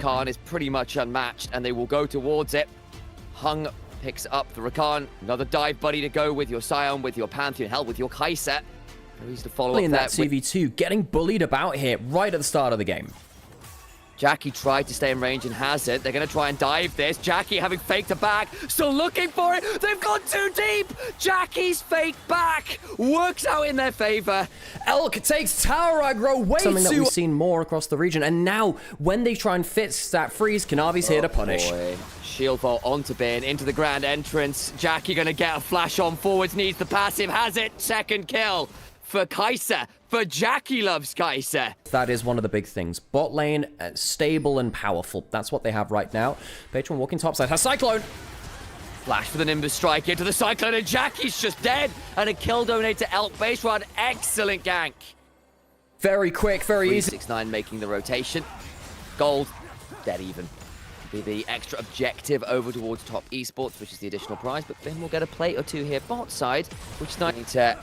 Rakan is pretty much unmatched, and they will go towards it. Hung picks up the Rakan. Another dive buddy to go with your Sion, with your Pantheon, hell, with your Kai'Sa. Very easy to follow up in that 2v2, getting bullied about here right at the start of the game. Jackie tried to stay in range and has it. They're going to try and dive this. Jackie having faked a back, still looking for it. They've gone too deep. Jackie's fake back works out in their favor. Elk takes tower aggro way something that we've seen more across the region. And now, when they try and fix that freeze, Kanavi's here to punish. Boy. Shield vault onto Bin, into the grand entrance. Jackie going to get a flash on forwards, needs the passive, has it. Second kill for Kai'Sa. For Jackie loves Kai'Sa. That is one of the big things. Bot lane, stable and powerful. That's what they have right now. Patron walking topside, has Cyclone. Flash for the Nimbus strike into the Cyclone, and Jackie's just dead. And a kill donate to Elk base run. Excellent gank. Very quick, very easy. 369 making the rotation. Gold, dead even. Be the extra objective over towards top esports, which is the additional prize. But Bin will get a plate or two here bot side, which is nice to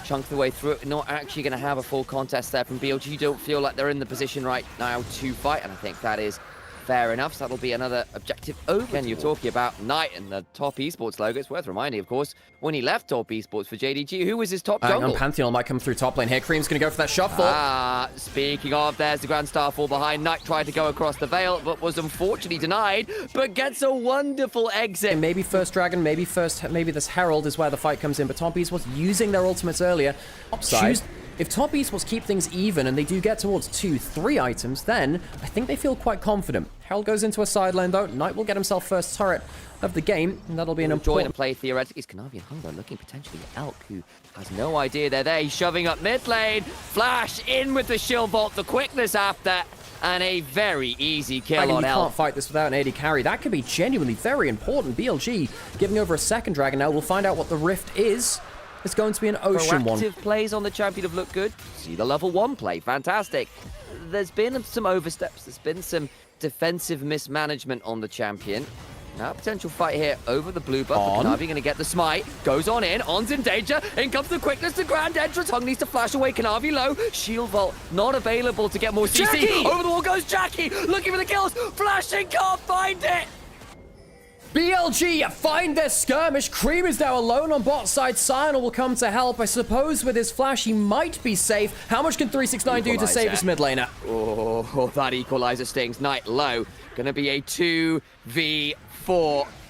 chunk the way through it. Not actually going to have a full contest there from BLG. Don't feel like they're in the position right now to fight, and I think that is fair enough. So that'll be another objective over. Again, you're talking about Knight and the top esports logo. It's worth reminding, of course, when he left top esports for JDG, who was his top jungle? And Pantheon might come through top lane here. Cream's going to go for that shuffle. Speaking of, there's the Grand Starfall behind. Knight tried to go across the veil, but was unfortunately denied, but gets a wonderful exit. Maybe first Dragon, maybe this Herald is where the fight comes in, but top esports using their ultimates earlier. If top esports keep things even and they do get towards 2-3 items, then I think they feel quite confident. Herald goes into a side lane though. Knight will get himself first turret of the game, and that'll be an important play theoretically. Is Kanavi and Hunger looking potentially at Elk, who has no idea they're there. He's shoving up mid lane. Flash in with the shield vault, the quickness after, and a very easy kill on Elk. You can't fight this without an AD carry. That could be genuinely very important. BLG giving over a second dragon now. We'll find out what the rift is. It's going to be an ocean one. Proactive plays on the champion have looked good. See the level 1 play, fantastic. There's been some oversteps. There's been some defensive mismanagement on the champion. Now potential fight here over the blue buff. Kanavi going to get the smite. Goes on in. On's in danger. In comes the quickness to grand entrance. Hung needs to flash away. Kanavi low. Shield vault not available to get more CC. Jackie! Over the wall goes Jackie. Looking for the kills. Flashing, can't find it. BLG find their skirmish. Cream is now alone on bot side. Sion will come to help. I suppose with his flash, he might be safe. How much can 369 do to save his mid laner? Oh, that equalizer stings. Knight low. Gonna be a 2v4.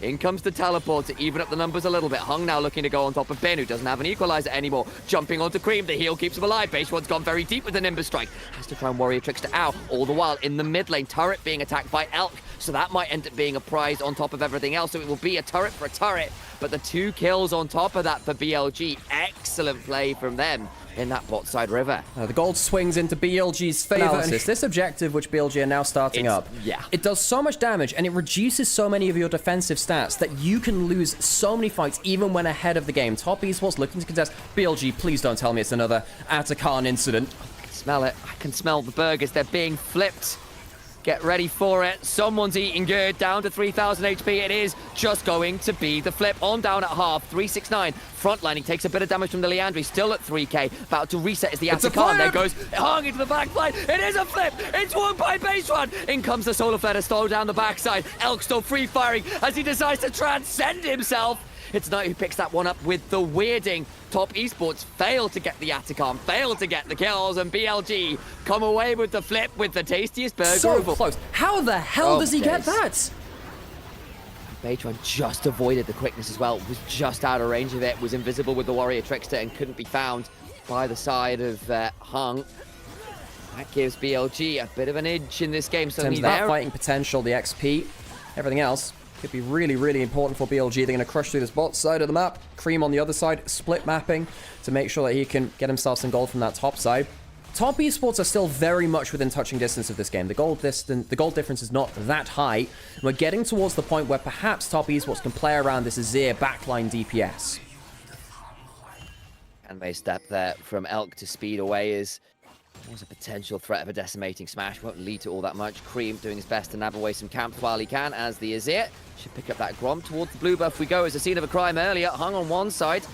In comes the teleport to even up the numbers a little bit. Hung now looking to go on top of Ben, who doesn't have an equalizer anymore. Jumping onto Cream, the heal keeps him alive. Base one's gone very deep with the Nimbus strike. Has to try and warrior tricks to Ow. All the while in the mid lane, turret being attacked by Elk. So that might end up being a prize on top of everything else. So it will be a turret for a turret. But the 2 kills on top of that for BLG. Excellent play from them in that bot side river. The gold swings into BLG's favor. And this objective, which BLG are now starting up, it does so much damage and it reduces so many of your defensive stats that you can lose so many fights even when ahead of the game. Top esports looking to contest. BLG, please don't tell me it's another Atakan incident. I can smell it. I can smell the burgers. They're being flipped. Get ready for it. Someone's eating good. Down to 3,000 HP. It is just going to be the flip. On down at half. 369. Frontlining takes a bit of damage from the Leandri. Still at 3k. About to reset is the Atakan. There goes Hung into the backline. It is a flip. It's won by base run. In comes the Solar Flare to slow down the backside. Elk still free firing as he decides to transcend himself. It's Knight who picks that one up with the weirding. Top esports fail to get the Atakan, fail to get the kills, and BLG come away with the flip with the tastiest burger. So close. How the hell does he get that? Baytron just avoided the quickness as well, was just out of range of it, was invisible with the warrior trickster and couldn't be found by the side of Hung. That gives BLG a bit of an edge in this game. So that fighting potential, the XP, everything else could be really, really important for BLG. They're going to crush through this bot side of the map. Cream on the other side, split mapping to make sure that he can get himself some gold from that top side. Top esports are still very much within touching distance of this game. The gold difference is not that high. We're getting towards the point where perhaps top esports can play around this Azir backline DPS. And they step there from Elk to speed away is a potential threat of a decimating smash. Won't lead to all that much. Cream doing his best to nab away some camp while he can, as the Azir should pick up that Grom towards the blue buff. We go as a scene of a crime earlier. Hung on one side.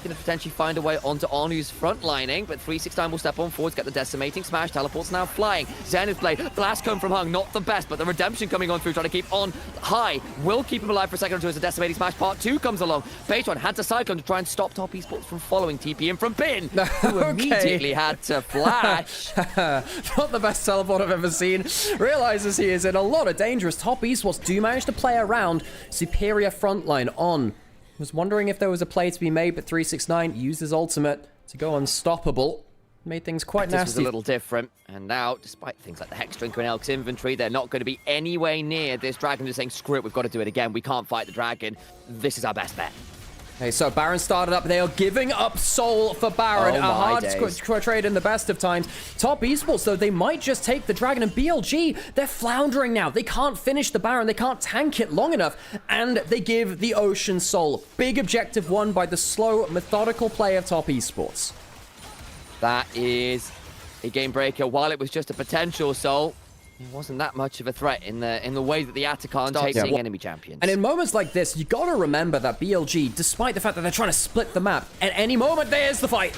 Going to potentially find a way onto Onu's front lining, but 369 will step on forwards, get the decimating smash. Teleport's now flying. Zenith Blade, blast cone from Hung, not the best, but the redemption coming on through, trying to keep on high. Will keep him alive for a second or two as the decimating smash part 2 comes along. Patron had to cyclone to try and stop Top Esports from following TP in from Bin, who immediately had to flash. Not the best teleport I've ever seen. Realizes he is in a lot of danger as Top Esports do manage to play around superior frontline on. Was wondering if there was a play to be made, but 369 used his ultimate to go unstoppable. Made things quite nasty. This was a little different, and now, despite things like the Hex Drinker in Elk's inventory, they're not going to be anywhere near this dragon. Just saying, screw it, we've got to do it again. We can't fight the dragon. This is our best bet. Okay, so Baron started up. They are giving up Soul for Baron. A hard trade in the best of times. Top Esports, though, they might just take the dragon. And BLG, they're floundering now. They can't finish the Baron. They can't tank it long enough. And they give the Ocean Soul. Big objective won by the slow, methodical play of Top Esports. That is a game breaker. While it was just a potential Soul, it wasn't that much of a threat in the way that the Atakan chasing enemy champions. And in moments like this, you gotta remember that BLG, despite the fact that they're trying to split the map, at any moment, there's the fight.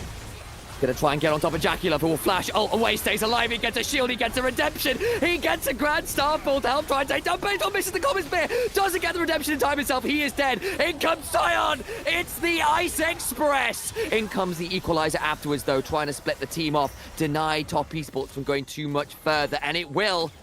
Gonna try and get on top of Jackie who will flash ult away, stays alive, he gets a shield, he gets a redemption, he gets a grand starfall to help try and take down Based on misses the Comet Spear, doesn't get the redemption in time himself, he is dead. In comes Sion, it's the Ice Express. In comes the equalizer afterwards though, trying to split the team off, deny Top Esports from going too much further, and it will,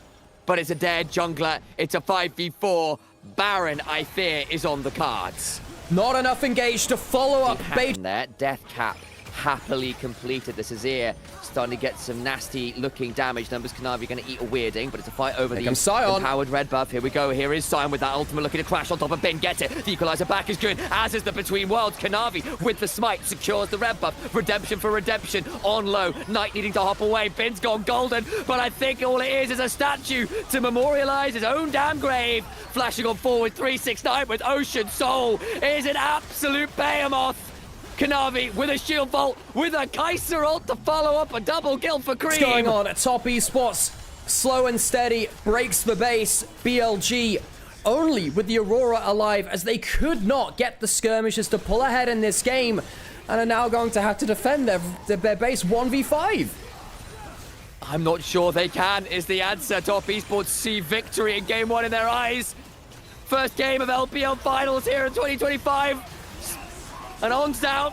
but it's a dead jungler, it's a 5v4, Baron, I fear, is on the cards. Not enough engaged to follow up. There, Death Cap happily completed. The Azir starting to get some nasty looking damage numbers. Chovy going to eat a weirding, but it's a fight over the empowered red buff. Here we go. Here is Sion with that ultimate looking to crash on top of Ben. Gets it. The equalizer back is good, as is the Between Worlds. Chovy with the smite secures the red buff. Redemption for redemption on low. Knight needing to hop away. Ben's gone golden, but I think all it is a statue to memorialize his own damn grave. Flashing on forward, 369 with Ocean Soul is an absolute behemoth. Chovy with a shield vault, with a Kaiser ult to follow up a double kill for Cream. What's going on at Top Esports? Slow and steady, breaks the base. BLG only with the Aurora alive as they could not get the skirmishes to pull ahead in this game and are now going to have to defend their base 1v5. I'm not sure they can, is the answer. Top Esports see victory in game 1 in their eyes. First game of LPL finals here in 2025. And On's down.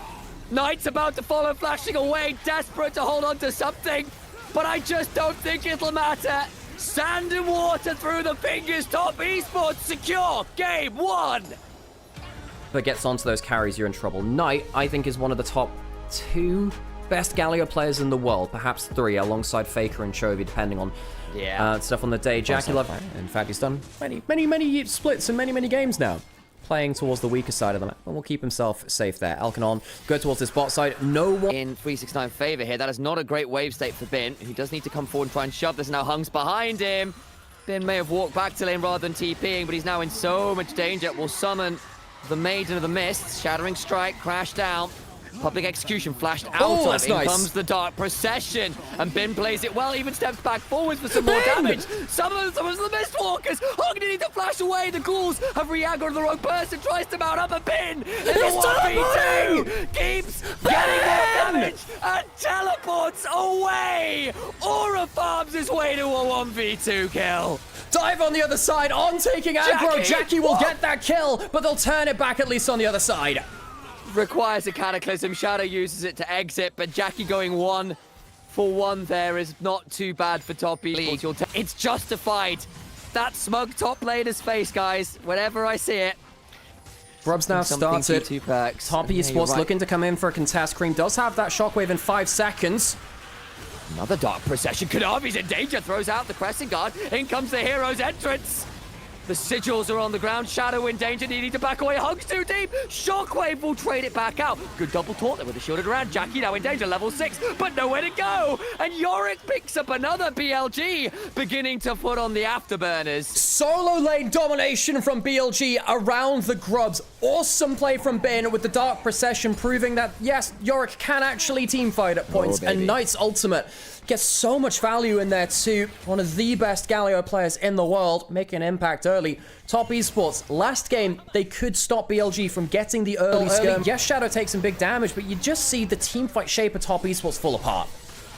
Knight's about to follow, flashing away, desperate to hold on to something. But I just don't think it'll matter. Sand and water through the fingers. Top Esports secure game 1. If it gets onto those carries, you're in trouble. Knight, I think, is one of the top 2 best Galio players in the world. Perhaps 3, alongside Faker and Chovy, depending on stuff on the day. Jackie Love, in fact, he's done many splits and many games now, playing towards the weaker side of the map, and will keep himself safe there. Alkanon go towards this bot side. No one in 369 favor here. That is not a great wave state for Bin, who does need to come forward and try and shove this. Now Hung's behind him. Bin may have walked back to lane rather than TPing, but he's now in so much danger. Will summon the Maiden of the Mist. Shattering Strike, crash down. Public Execution flashed out of. That's nice. Comes the Dark Procession, and Bin plays it well, even steps back forwards for some more damage. Some of the Mistwalkers, Hog needing to flash away. The ghouls have re-aggroed the wrong person, tries to mount up a Bin. In the 1v2, keeps getting more damage and teleports away. Aura farms his way to a 1v2 kill. Dive on the other side, On taking aggro. Jackie will get that kill, but they'll turn it back at least on the other side. Requires a Cataclysm. Shadow uses it to exit, but Jackie going 1 for 1 there is not too bad for Top Esports. It's justified. That smug top laner's face, guys. Whenever I see it. Grub's now started. Top Esports looking to come in for a contest. Cream does have that shockwave in 5 seconds. Another Dark Procession. Canavi's in danger. Throws out the Crescent Guard. In comes the hero's entrance. The sigils are on the ground. Shadow in danger, needing to back away. Hugs too deep. Shockwave will trade it back out. Good double taunt there with the shielded around. Jackie now in danger, level 6, but nowhere to go. And Yorick picks up another BLG, beginning to put on the afterburners. Solo lane domination from BLG around the Grubs. Awesome play from Bin with the Dark Procession, proving that, yes, Yorick can actually teamfight at points. And Knight's ultimate gets so much value in there too. One of the best Galio players in the world, making an impact early. Top Esports, last game, they could stop BLG from getting the early skirm. Yes, Shadow takes some big damage, but you just see the teamfight shape of Top Esports fall apart.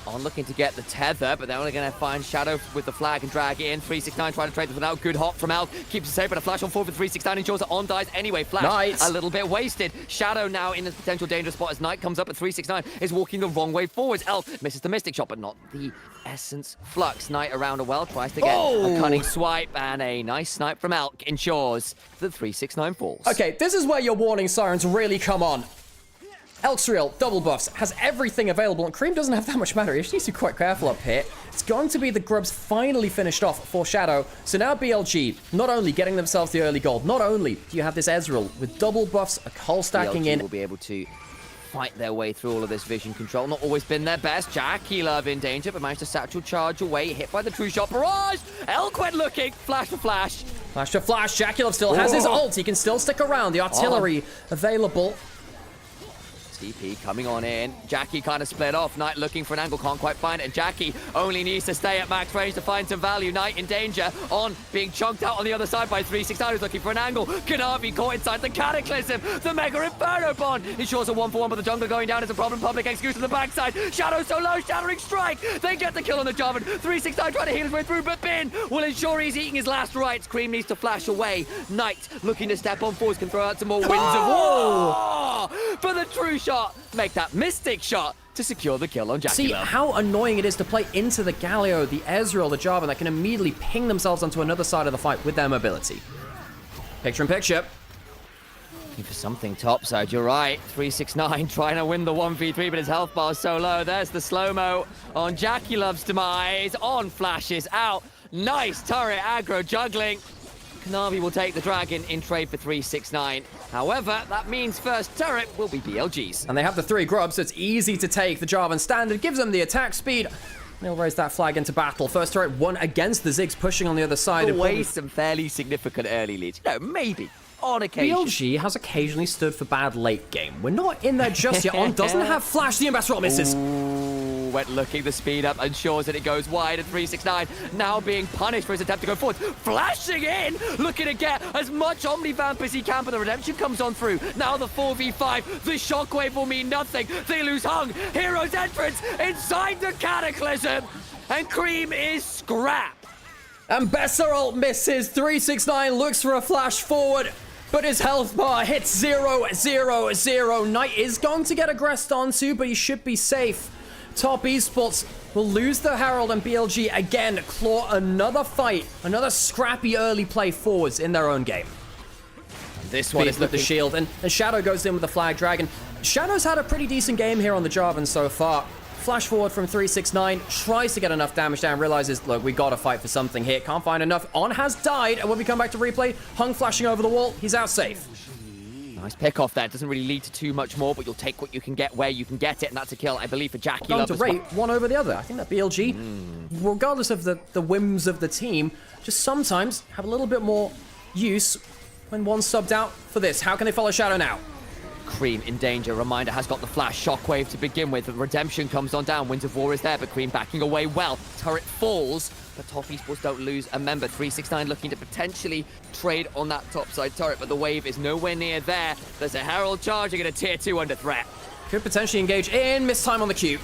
On looking to get the tether, but they're only going to find Shadow with the flag and drag it in. 369 trying to trade this without. Good hop from Elk. Keeps it safe, but a flash on forward for 369 ensures that On dies anyway. Flash Nice. A little bit wasted. Shadow now in a potential dangerous spot as Knight comes up at 369, is walking the wrong way forwards. Elk misses the Mystic Shot, but not the Essence Flux. Knight around a well, tries to get a cunning swipe, and a nice snipe from Elk ensures that 369 falls. Okay, this is where your warning sirens really come on. Elk's real, double buffs, has everything available, and Cream doesn't have that much matter. He just needs to be quite careful up here. It's going to be the Grubs finally finished off for Shadow. So now BLG, not only getting themselves the early gold, not only do you have this Ezreal with double buffs, a Cull stacking BLG in. will be able to fight their way through all of this vision control. Not always been their best. Jackie Love in danger, but managed to satchel charge away, hit by the true shot barrage. Elk went looking, flash for flash. Flash to flash, Jackie Love still has his ult. He can still stick around. The artillery available. TP coming on in. Jackie kind of split off. Knight looking for an angle, can't quite find it. And Jackie only needs to stay at max range to find some value. Knight in danger. On being chunked out on the other side by 369, who's looking for an angle. Kanavi caught inside the Cataclysm. The Mega Inferno Bond ensures a 1-for-1, but the jungler going down is a problem. Public execution on the backside. Shadow so low, Shattering Strike. They get the kill on the Jarvan. 369 trying to heal his way through, but Bin will ensure he's eating his last rites. Cream needs to flash away. Knight looking to step on forwards, can throw out some more winds of war for the true shot. Make that Mystic Shot to secure the kill on Jackie. See how annoying it is to play into the Galio, the Ezreal, the Jarvan that can immediately ping themselves onto another side of the fight with their mobility. Picture in picture. Looking for something topside, you're right. 369 trying to win the 1v3, but his health bar is so low. There's the slow-mo on Jackie Love's demise. On flashes out. Nice turret aggro juggling. Kanavi will take the dragon in trade for 369. However, that means first turret will be BLG's. And they have the 3 Grubs, so it's easy to take. The Jarvan standard gives them the attack speed. They'll raise that flag into battle. First turret won against the Ziggs pushing on the other side. Away some fairly significant early leads. You know, maybe. On occasion. BLG has occasionally stood for bad late game. We're not in there just yet. On doesn't have flash. The Ambassador misses. Ooh, went looking the speed up, ensures that it goes wide at 369. Now being punished for his attempt to go forward. Flashing in, looking to get as much Omnivamp as he can, but the redemption comes on through. Now the 4v5. The shockwave will mean nothing. They lose Hung. Hero's entrance inside the Cataclysm. And Cream is scrapped. And Besser ult misses. 369 looks for a flash forward, but his health bar hits 0, 0, 0. Knight is going to get aggressed onto, but he should be safe. Top Esports will lose the Herald, and BLG again claw another fight, another scrappy early play forwards in their own game. This one is with the shield, and Shadow goes in with the flag dragon. Shadow's had a pretty decent game here on the Jarvan so far. Flash forward from 369, tries to get enough damage down, realizes, look, we gotta fight for something here. Can't find enough. On has died, and when we come back to replay, Hung flashing over the wall, he's out safe. Nice pick off there. Doesn't really lead to too much more, but you'll take what you can get where you can get it, and that's a kill, I believe, for Jackie Going Love. to rate one over the other. I think that BLG, regardless of the whims of the team, just sometimes have a little bit more use when one's subbed out for this. How can they follow Shadow now? Cream in danger. Reminder has got the flash shockwave to begin with. The redemption comes on down. Winds of War is there, but Cream backing away well. Turret falls, but Top Esports don't lose a member. 369 looking to potentially trade on that topside turret, but the wave is nowhere near there. There's a Herald charging and a tier 2 under threat. Could potentially engage in. Miss time on the Q.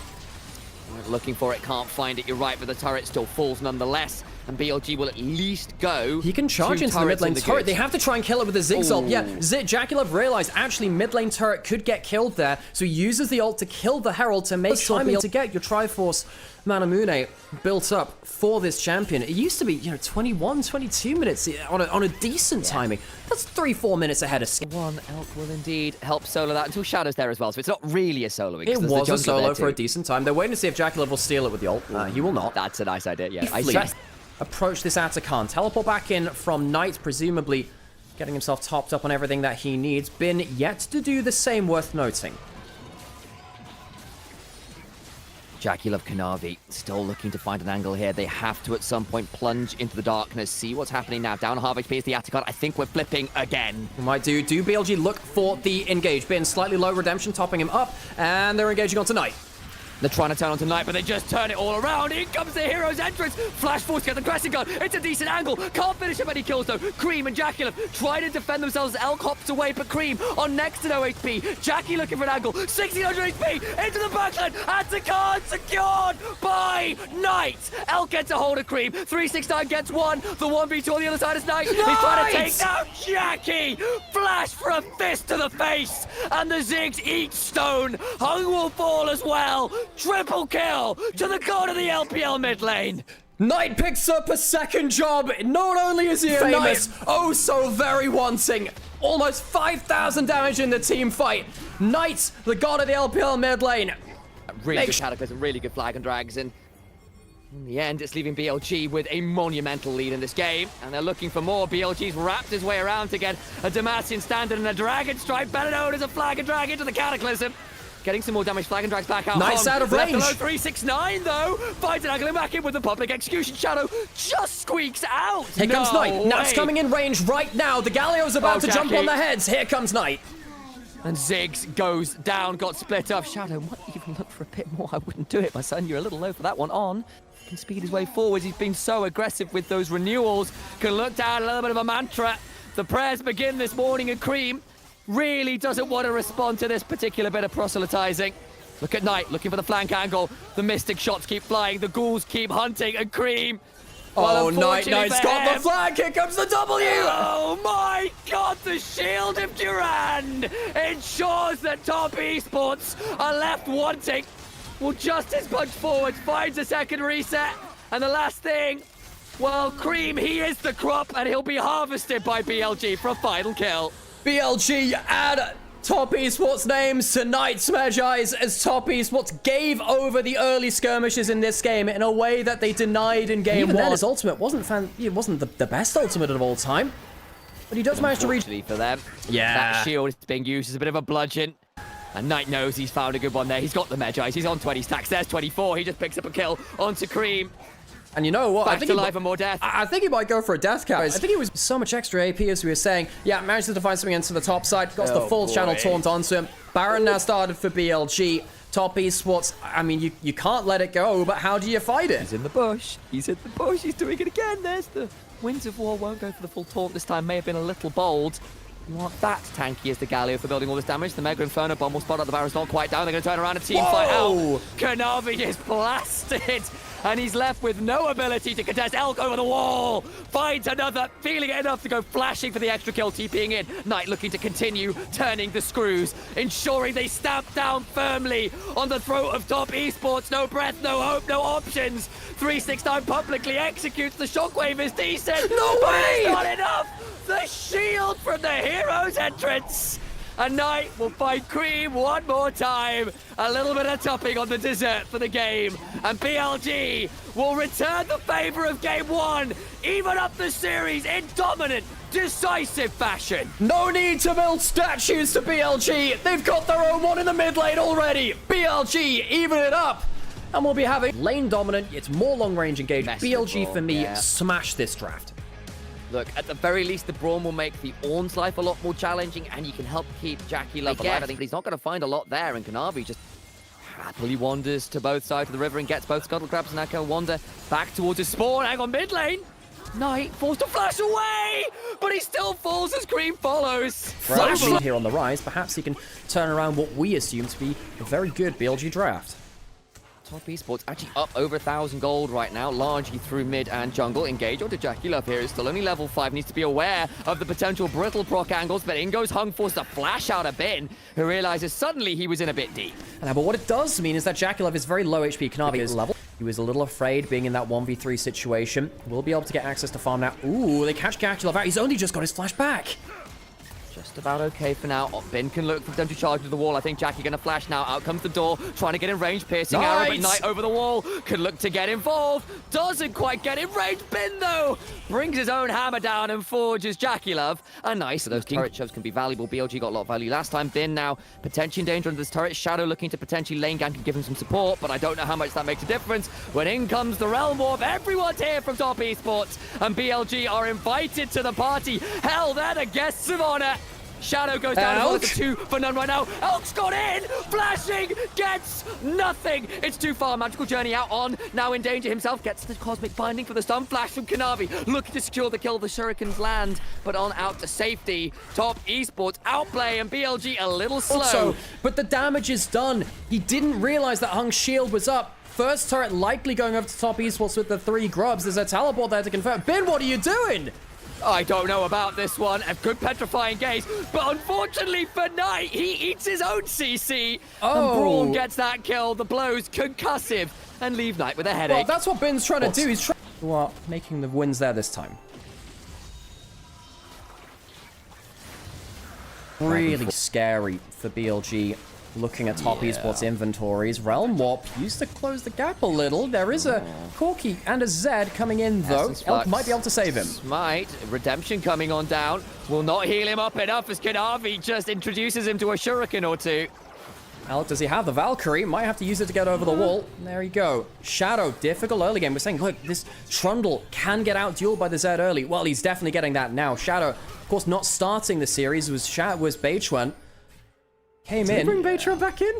Looking for it, can't find it. You're right, but the turret still falls nonetheless. And BLG will at least go. He can charge into the mid lane turret. They have to try and kill it with the Ziggs ult. Yeah, Jackie Love realized actually mid lane turret could get killed there. So he uses the ult to kill the Herald to make time to get your Triforce Manamune built up for this champion. It used to be, 21, 22 minutes on a decent timing. That's 3-4 minutes ahead of schedule. One Elk will indeed help solo that until Shadow's there as well. So it's not really a soloing. It was a solo for a decent time. They're waiting to see if Jackie Love will steal it with the ult. He will not. That's a nice idea, yeah. Approach this Atakan. Teleport back in from Knight, presumably getting himself topped up on everything that he needs. Bin yet to do the same, worth noting. Jackie Love Chovy still looking to find an angle here. They have to at some point plunge into the darkness, see what's happening now. Down half HP is the Atacon. I think we're flipping again. We might do BLG look for the engage. Been slightly low redemption, topping him up, and they're engaging on tonight. They're trying to turn on tonight, but they just turn it all around. In comes the hero's entrance. Flash force to get the crescent gun. It's a decent angle. Can't finish him any kills though. Cream and Jackie Love trying to defend themselves. Elk hops away, but Cream on next to no HP. Jackie looking for an angle. 1600 HP into the backline. Atacon secured by Knight. Elk gets a hold of Cream. 369 gets one. The 1v2 on the other side is Knight. He's trying to take down Jackie. Flash for a fist to the face. And the Zigs eat stone. Hung will fall as well. Triple kill to the god of the LPL mid lane. Knight picks up a second job. Not only is he famous, oh so very wanting. Almost 5,000 damage in the team fight. Knight, the god of the LPL mid lane. Really good cataclysm, really good flag and drags, and in the end, it's leaving BLG with a monumental lead in this game, and they're looking for more. BLG's wrapped his way around to get a Demacian standard and a Dragon Strike, better known as a flag and drag into the cataclysm. Getting some more damage, flag and drags back out. Nice out of range. Left alone, 369 though. Finds an angle back in with the public execution. Shadow just squeaks out. Here comes Knight. Knight's coming in range right now. The Galio's about to jump on their heads. Here comes Knight. And Ziggs goes down, got split up. Shadow might even look for a bit more. I wouldn't do it, my son. You're a little low for that one. On can speed his way forwards. He's been so aggressive with those renewals. Can look down, a little bit of a mantra. The prayers begin this morning, and Cream really doesn't want to respond to this particular bit of proselytizing. Look at Knight, looking for the flank angle. The Mystic shots keep flying. The ghouls keep hunting. And Cream, oh, Knight's got the flag. Here comes the W. Oh my god, the shield of Durand ensures that top Esports are left wanting. Well, Justice punch forward, finds a second reset. And the last thing, well, Cream, he is the crop, and he'll be harvested by BLG for a final kill. BLG add top Esports names to Knight's Magi's as top Esports gave over the early skirmishes in this game in a way that they denied in game one. His ultimate wasn't the best ultimate of all time, but he does manage to reach. For them, that shield is being used as a bit of a bludgeon. And Knight knows he's found a good one there. He's got the Magi's. He's on 20 stacks. There's 24. He just picks up a kill onto Cream. And you know what? Back to life and more death. I think he might go for a death cap. I think he was so much extra AP, as we were saying. Yeah, managed to find something into the top side. Got the full channel taunt onto him. Baron now started for BLG. Top Esports, I mean, you can't let it go, but how do you fight it? He's in the bush. He's in the bush. He's doing it again. There's the Winds of War. Won't go for the full taunt this time. May have been a little bold. You aren't that tanky as the Galio for building all this damage. The Mega Inferno bomb will spot out. The Baron's not quite down. They're going to turn around and team fight out. Chovy is blasted. And he's left with no ability to contest. Elk over the wall. Finds another. Feeling it enough to go flashing for the extra kill. TPing in. Knight looking to continue turning the screws. Ensuring they stamp down firmly on the throat of top Esports. No breath, no hope, no options. 369 publicly executes. The shockwave is decent. No way! But it's not enough. The shield from the hero's entrance. And Knight will find Cream one more time. A little bit of topping on the dessert for the game. And BLG will return the favor of game one, even up the series in dominant, decisive fashion. No need to build statues to BLG. They've got their own one in the mid lane already. BLG, even it up. And we'll be having lane dominant. It's more long range engage. BLG for me, smash this draft. Look, at the very least, the Brawn will make the Ornn's life a lot more challenging, and you can help keep Jackie Love alive. I think he's not going to find a lot there, and Chovy just happily wanders to both sides of the river and gets both Scuttle Crabs and Echo wander back towards his spawn. Hang on, mid lane. Knight forced to flash away, but he still falls as Cream follows. Flash here on the rise. Perhaps he can turn around what we assume to be a very good BLG draft. Top Esports actually up over 1,000 gold right now, largely through mid and jungle. Engage onto Jackie Love here. Is still only level 5. Needs to be aware of the potential brittle proc angles, but in goes Hung, forced to flash out a bin, who realizes suddenly he was in a bit deep. But what it does mean is that Jackie Love is very low HP. Chovy is level. He was a little afraid being in that 1v3 situation. Will be able to get access to farm now. Ooh, they catch Jackie Love out. He's only just got his flash back. Just about okay for now. Bin can look for them to charge to the wall. I think Jackie gonna flash now. Out comes the door, trying to get in range. Piercing arrow, but Knight over the wall. Could look to get involved. Doesn't quite get in range. Bin, though, brings his own hammer down and forges Jackie Love. A nice. So those turret shoves can be valuable. BLG got a lot of value last time. Bin now potentially in danger under this turret. Shadow looking to potentially lane gank and give him some support, but I don't know how much that makes a difference. When in comes the Realm Warp, everyone's here from Top Esports, and BLG are invited to the party. Hell, they're the guests of honor. Shadow goes down as well. It's a 2 for none right now. Elk's got in! Flashing! Gets nothing! It's too far. Magical Journey out on. Now in danger himself. Gets the Cosmic Binding for the stun flash from Chovy. Looking to secure the kill. The Shurikens land, but on out to safety. Top Esports outplay, and BLG a little slow. Also, but the damage is done. He didn't realize that Hung's shield was up. First turret likely going over to Top Esports with the 3 grubs. There's a teleport there to confirm. Bin, what are you doing? I don't know about this one. A good petrifying gaze, but unfortunately for Knight, he eats his own CC. And Braun gets that kill. The blows concussive and leave Knight with a headache. Well, that's what Bin's trying to do. He's making the wins there this time. Really scary for BLG. Looking at Top Esports inventories, Realm Warp used to close the gap a little. There is a Corki and a Zed coming in, though. Elk might be able to save him. Smite, Redemption coming on down. Will not heal him up enough as Chovy just introduces him to a Shuriken or two. Elk, does he have the Valkyrie? Might have to use it to get over the wall. There you go. Shadow, difficult early game. We're saying, look, this Trundle can get out-dueled by the Zed early. Well, he's definitely getting that now. Shadow, of course, not starting the series was Beichuan. Came in. Did he bring Beichuan back in?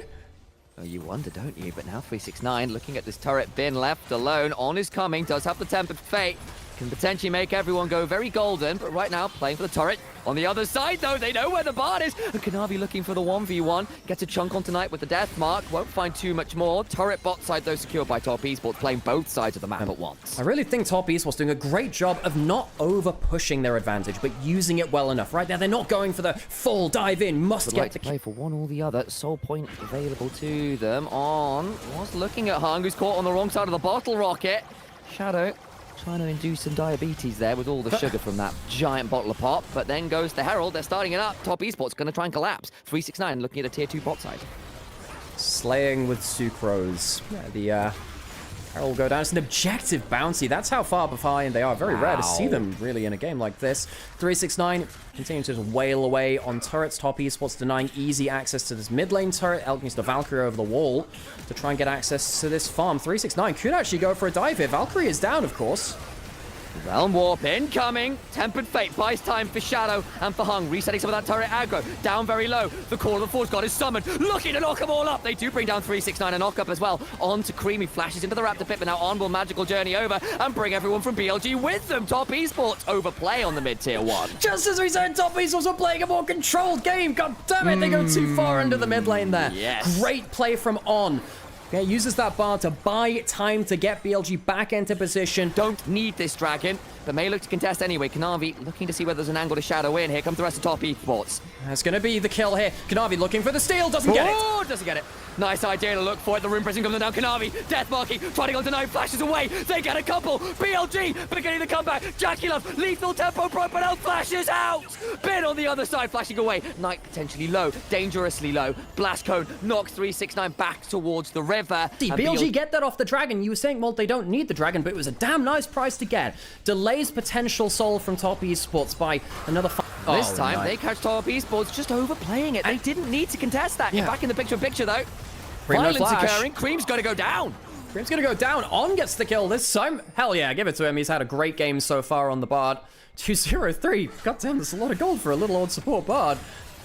Oh, you wonder, don't you? But now 369 looking at this turret. Bin left alone. On is coming. Does have the Tempered Fate. Can potentially make everyone go very golden. But right now, playing for the turret. On the other side, though, they know where the bard is. And Chovy looking for the 1v1. Gets a chunk on tonight with the death mark. Won't find too much more. Turret bot side, though, secured by Top Esports. Playing both sides of the map at once. I really think Top Esports doing a great job of not over-pushing their advantage, but using it well enough. Right now, they're not going for the full dive in. Must get to play for one or the other. Soul point available to them on. Was looking at Hung, who's caught on the wrong side of the bottle rocket. Shadow trying to induce some diabetes there with all the sugar from that giant bottle of pop, but then goes the Herald. They're starting it up. Top Esports going to try and collapse. 369 looking at the tier 2 bot side. Slaying with Sucrose. Yeah, the Herald will go down. It's an objective bounty. That's how far behind they are. Very rare to see them really in a game like this. 369 continuing to just wail away on turrets. Top Esports denying easy access to this mid lane turret. Elk needs the Valkyrie over the wall to try and get access to this farm. 369 could actually go for a dive here. Valkyrie is down, of course. Realm Warp incoming. Tempered Fate buys time for Shadow and for Hung. Resetting some of that turret aggro. Down very low. The Core of the Force God is summoned. Looking to knock them all up. They do bring down 369 a knock up as well. On to Creamy. Flashes into the Raptor Pit, but now on will Magical Journey over and bring everyone from BLG with them. Top Esports overplay on the mid-tier 1. Just as we said, Top Esports were playing a more controlled game. God damn it, they go too far into the mid lane there. Yes. Great play from On. Okay, uses that bar to buy time to get BLG back into position. Don't need this dragon, but may look to contest anyway. Chovy looking to see whether there's an angle to Shadow in. Here comes the rest of Top Esports. That's going to be the kill here. Chovy looking for the steal, doesn't get it. Doesn't get it. Nice idea to look for it. The room pressing comes down. Chovy, death marking, trying to go deny, flashes away. They get a couple. BLG beginning the comeback. Jackie Love, lethal tempo broke, but now flashes out. Bin on the other side, flashing away. Knight potentially low, dangerously low. Blast cone knocks 369 back towards the river. BLG get that off the dragon. You were saying, well, they don't need the dragon, but it was a damn nice price to get. Delays potential soul from Top Esports by another This time, they catch Top Esports just overplaying it. They didn't need to contest that. Back in the picture though. Violence occurring. Cream's got to go down. Cream's going to go down. On gets the kill this time. Hell yeah, give it to him. He's had a great game so far on the Bard. 203. God damn, that's a lot of gold for a little old support Bard.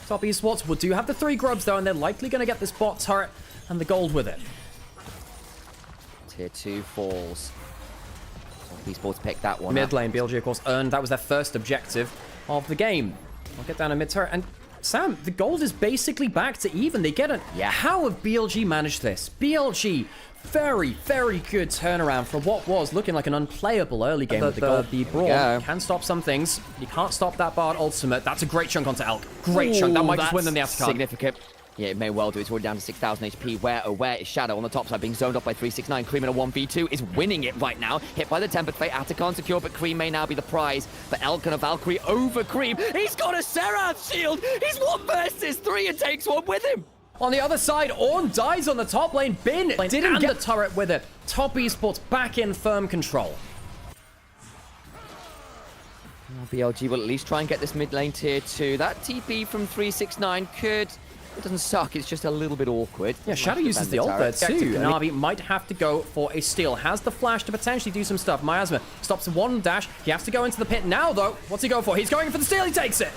Top Esports will do have the 3 grubs though, and they're likely going to get this bot turret and the gold with it. Tier 2 falls. Top Esports picked that one Mid lane, BLG of course earned. That was their first objective of the game. I'll get down a mid turret. And Sam, the gold is basically back to even. They get it. Yeah. How have BLG managed this? BLG, very, very good turnaround for what was looking like an unplayable early game with the gold. The Brawl can stop some things. You can't stop that Bard ultimate. That's a great chunk onto Elk. Great chunk. That might just win them the aftercard. Significant. Yeah, it may well do. It's already down to 6,000 HP. Where is Shadow on the top side, being zoned off by 369. Cream in a 1v2 is winning it right now. Hit by the Tempered Fate. Atacon secure, but Cream may now be the prize. But Elk and a Valkyrie over Cream. He's got a Seraph's shield. He's 1 versus 3 and takes one with him. On the other side, Ornn dies on the top lane. Bin didn't get the turret with it. Top Esports back in firm control. BLG will at least try and get this mid lane tier 2. That TP from 369 could... It doesn't suck, it's just a little bit awkward. Yeah, Shadow uses the ult there too. Navi might have to go for a steal. Has the flash to potentially do some stuff. Miasma stops one dash. He has to go into the pit now, though. What's he going for? He's going for the steal. He takes it.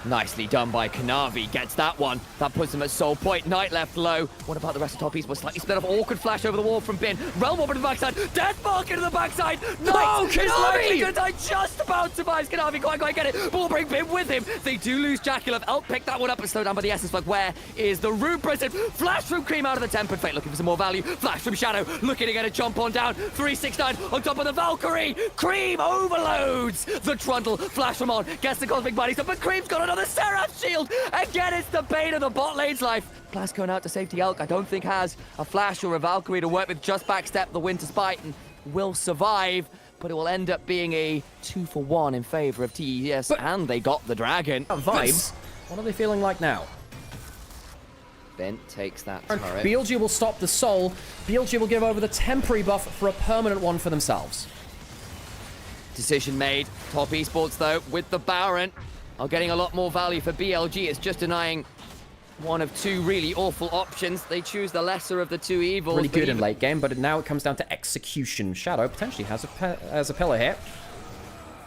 Nicely done by Kanavi. Gets that one. That puts him at soul point. Knight left low. What about the rest of top Esports? Slightly split off. Awkward flash over the wall from Bin. Realm Warp into the backside. Death Mark into the backside. Knight is likely going to die. Just about survives. Kanavi can't quite get it. Ball bring Bin with him. They do lose Jackulov. Elk picked that one up and slowed down by the Essence Plug. Where is the Rune Prison? Flash from Cream out of the Tempered Fate. Looking for some more value. Flash from Shadow. Looking to get a jump on down. 369 on top of the Valkyrie. Cream overloads the Trundle. Flash from On. Gets the Cosmic Body Stop. But Cream's got another Seraph shield. Again, it's the bane of the bot lane's life. Blast going out to safety. Elk, I don't think has a flash or a Valkyrie to work with. Just backstep the Winter Spite and will survive. But it will end up being a 2-for-1 in favor of TES. And they got the dragon. Vibes. What are they feeling like now? Ben takes that turret. BLG will stop the soul. BLG will give over the temporary buff for a permanent one for themselves. Decision made. Top Esports, though, with the Baron, are getting a lot more value for BLG. It's just denying one of 2 really awful options. They choose the lesser of the 2 evils. Really good in late game, but now it comes down to execution. Shadow potentially has a pillar here.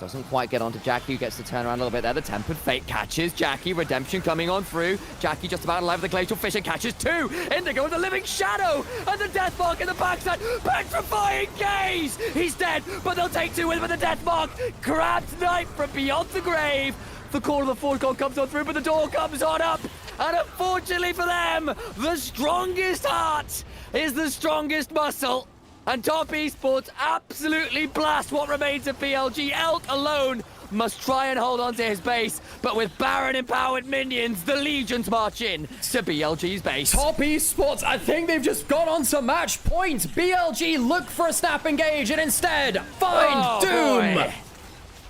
Doesn't quite get onto Jackie, who gets to turn around a little bit there. The Tempered Fate catches Jackie. Redemption coming on through. Jackie just about alive with the Glacial Fissure. Catches 2. Indigo with the Living Shadow. And the Death Mark in the backside. Petrifying Gaze. He's dead, but they'll take 2 with him. The Death Mark grabs Knight from beyond the grave. The call of the Force God comes on through, but the door comes on up. And unfortunately for them, the strongest heart is the strongest muscle. And Top Esports absolutely blast what remains of BLG. Elk alone must try and hold on to his base. But with Baron-empowered minions, the Legions march in to BLG's base. Top Esports, I think they've just got on to match point. BLG look for a snap engage and instead find Doom. Boy.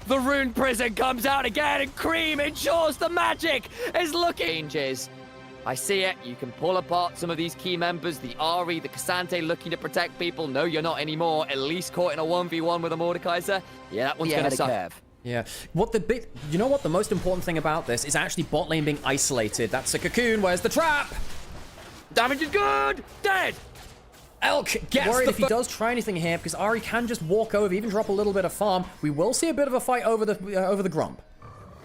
The Rune Prison comes out again, and Cream ensures the magic is looking. Changes. I see it. You can pull apart some of these key members. The Ari, the Cassante looking to protect people. No, you're not anymore. At least caught in a 1v1 with a Mordekaiser. Yeah, that one's going to suck. Yeah. You know what? The most important thing about this is actually bot lane being isolated. That's a cocoon. Where's the trap? Damage is good. Dead. Elk gets worried if he does try anything here, because Ari can just walk over, even drop a little bit of farm. We will see a bit of a fight over the Grump.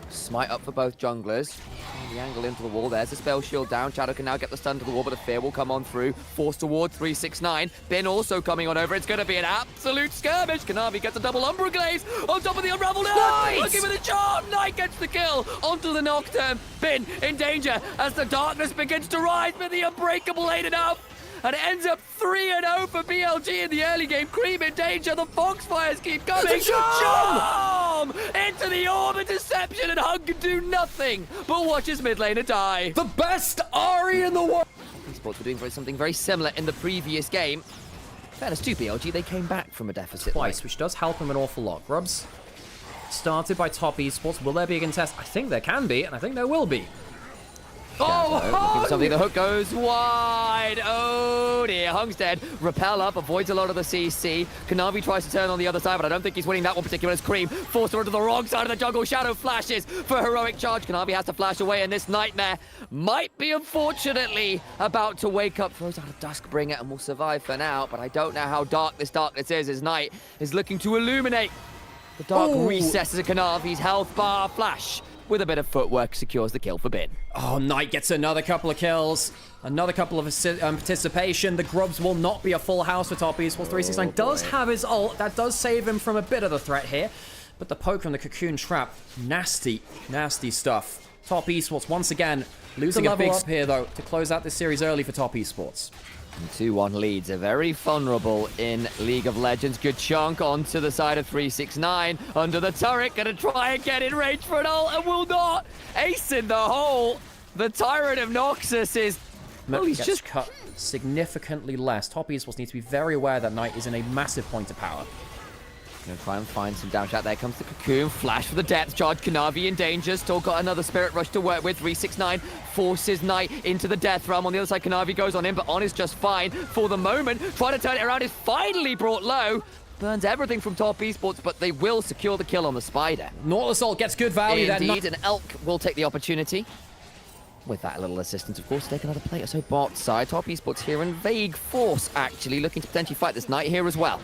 Smite up for both junglers. The angle into the wall. There's the spell shield down. Shadow can now get the stun to the wall, but the fear will come on through. Forced toward 369. Bin also coming on over. It's going to be an absolute skirmish. Kanavi gets a double Umbra Glaze on top of the Unraveled Earth. Looking for the charm. Knight gets the kill onto the Nocturne. Bin in danger as the darkness begins to rise, but the Unbreakable ain't enough. And it ends up 3-0 for BLG in the early game. Cream in danger. The Foxfires keep coming. Charm! Into the orb of deception, and Hug can do nothing but watch his mid laner die. The best Ari in the world. Esports were doing something very similar in the previous game. Fairness to BLG, they came back from a deficit twice, which does help them an awful lot. Grubs started by Top Esports. Will there be a contest? I think there can be, and I think there will be. Oh, something. The hook goes wide. Oh dear, Hung's dead. Repel up, avoids a lot of the CC. Kanavi tries to turn on the other side, but I don't think he's winning that one particular. As Cream forced her onto the wrong side of the jungle. Shadow flashes for a heroic charge. Kanavi has to flash away, and this nightmare might be, unfortunately, about to wake up. Throws out a Duskbringer and will survive for now, but I don't know how dark this darkness is, as Night is looking to illuminate the dark recesses of Kanavi's health bar. Flash with a bit of footwork secures the kill for Bin. Oh, Knight gets another couple of kills. Another couple of participation. The Grubs will not be a full house for Top Esports. 369 does have his ult. That does save him from a bit of the threat here. But the poke from the Cocoon Trap, nasty, nasty stuff. Top Esports, once again, losing a big here, though, to close out this series early for Top Esports. 2-1 leads are very vulnerable in League of Legends. Good chunk onto the side of 369. Under the turret, gonna try and get in range for an ult, and will not. Ace in the hole. The Tyrant of Noxus is... well, he's gets just cut significantly less. Top Esports need to be very aware that Knight is in a massive point of power. Gonna try and find some damage out. There comes the Cocoon. Flash for the depth charge. Kanavi in danger. Still got another Spirit Rush to work with. 369 forces Knight into the Death Realm. On the other side, Kanavi goes on in, but On is just fine for the moment. Trying to turn it around is finally brought low. Burns everything from Top Esports, but they will secure the kill on the Spider. Nautilus Assault gets good value there. Indeed, and Elk will take the opportunity. With that little assistance, of course, take another player. So bot side, Top Esports here in vague force, actually, looking to potentially fight this Knight here as well.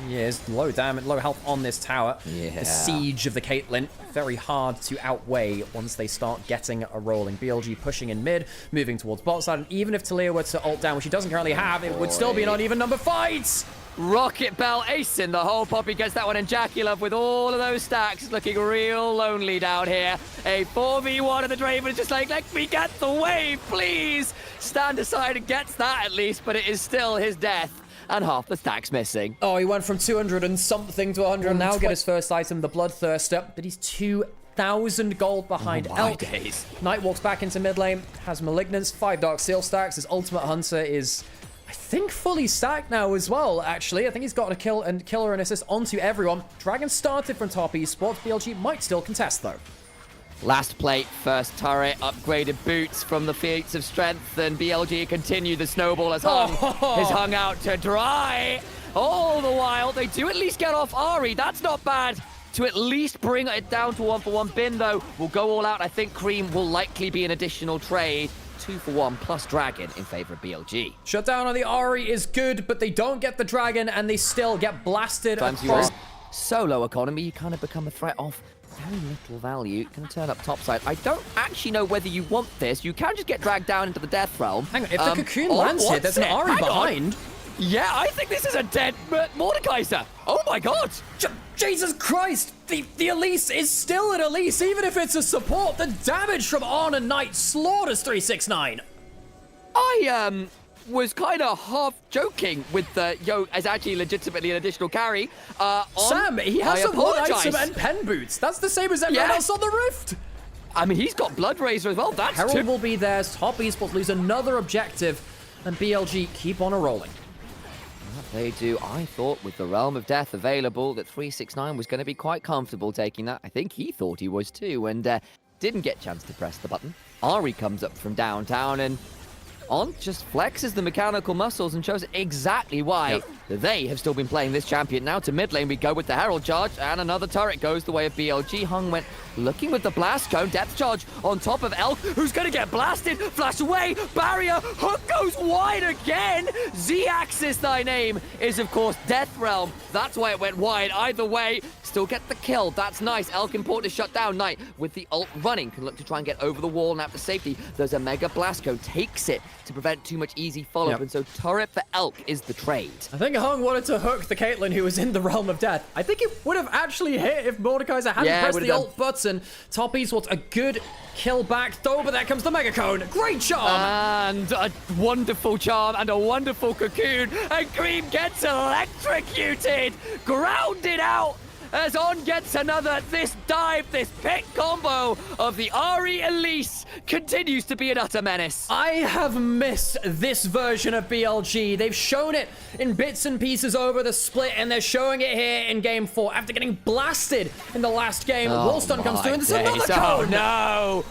He is low damage, low health on this tower. Yeah. The siege of the Caitlyn, very hard to outweigh once they start getting a rolling. BLG pushing in mid, moving towards bot side, and even if Talia were to ult down, which he doesn't currently have, it would still be an uneven number fight! Rocket Bell ace in the hole. Poppy gets that one, and Jackie Love with all of those stacks looking real lonely down here. A 4v1 of the Draven is just like, let me get the wave, please! Stand aside and gets that at least, but it is still his death. And half the stacks missing. Oh, he went from 200 and something to 100. Now get his first item, the Bloodthirster. But he's 2,000 gold behind Elk. Days. Knight walks back into mid lane, has Malignance, 5 Dark Seal stacks. His Ultimate Hunter is, I think, fully stacked now as well, actually. I think he's got a kill and killer and assist onto everyone. Dragon started from Top Esports. BLG might still contest, though. Last plate, first turret, upgraded boots from the feats of strength, and BLG continue. The snowball has hung out to dry. All the while, they do at least get off Ari. That's not bad. To at least bring it down to 1-for-1. Bin, though, will go all out. I think Cream will likely be an additional trade. 2-for-1 plus Dragon in favor of BLG. Shutdown on the Ari is good, but they don't get the Dragon, and they still get blasted across. Solo economy, you kind of become a threat of very little value. Can turn up topside. I don't actually know whether you want this. You can just get dragged down into the Death Realm. Hang on, if the Cocoon lands here, there's an Ari behind. Yeah, I think this is a dead Mordekaiser. Oh my god! Jesus Christ! The Elise is still an Elise, even if it's a support. The damage from On and Knight slaughters 369. I was kind of half joking with the as actually legitimately an additional carry. Sam, he has a one item and pen boots. That's the same as everyone else on the Rift. I mean, he's got Blood Razor as well. That's Herald will be there. Top Esports lose another objective, and BLG keep on rolling. They do. I thought with the Realm of Death available that 369 was going to be quite comfortable taking that. I think he thought he was too, and didn't get a chance to press the button. Ari comes up from downtown, and On just flexes the mechanical muscles and shows exactly why they have still been playing this champion. Now to mid lane we go with the Herald charge, and another turret goes the way of BLG. Hung went looking with the blast cone, depth charge on top of Elk, who's going to get blasted. Flash away, barrier, hook goes wide again. Z-Axis, thy name, is of course Death Realm. That's why it went wide. Either way, still get the kill. That's nice. Elk important to shut down. Knight with the ult running can look to try and get over the wall and after safety. There's a mega blast cone, takes it to prevent too much easy follow-up, and so turret for Elk is the trade. I think Hung wanted to hook the Caitlyn who was in the Realm of Death. I think it would have actually hit if Mordekaiser hadn't pressed the ult button. Top Esports, a good kill back though, but there comes the Mega Cone. Great charm! And a wonderful charm and a wonderful cocoon, and Cream gets electrocuted, grounded out, as On gets another. This dive, this pick combo of the Ari Elise continues to be an utter menace. I have missed this version of BLG. They've shown it in bits and pieces over the split, and they're showing it here in Game 4 after getting blasted in the last game. Woolstone comes through, and there's another cone! Oh no!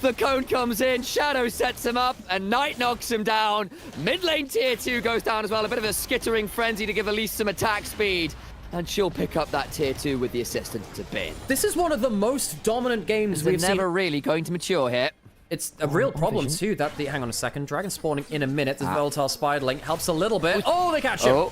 The cone comes in, Shadow sets him up, and Knight knocks him down. Mid lane tier 2 goes down as well. A bit of a skittering frenzy to give Elise some attack speed. And she'll pick up that tier 2 with the assistance to Bin. This is one of the most dominant games we've seen. Never really going to mature here. It's a real problem too that hang on a second, Dragon spawning in a minute. This volatile Spiderling helps a little bit. Oh, they catch him.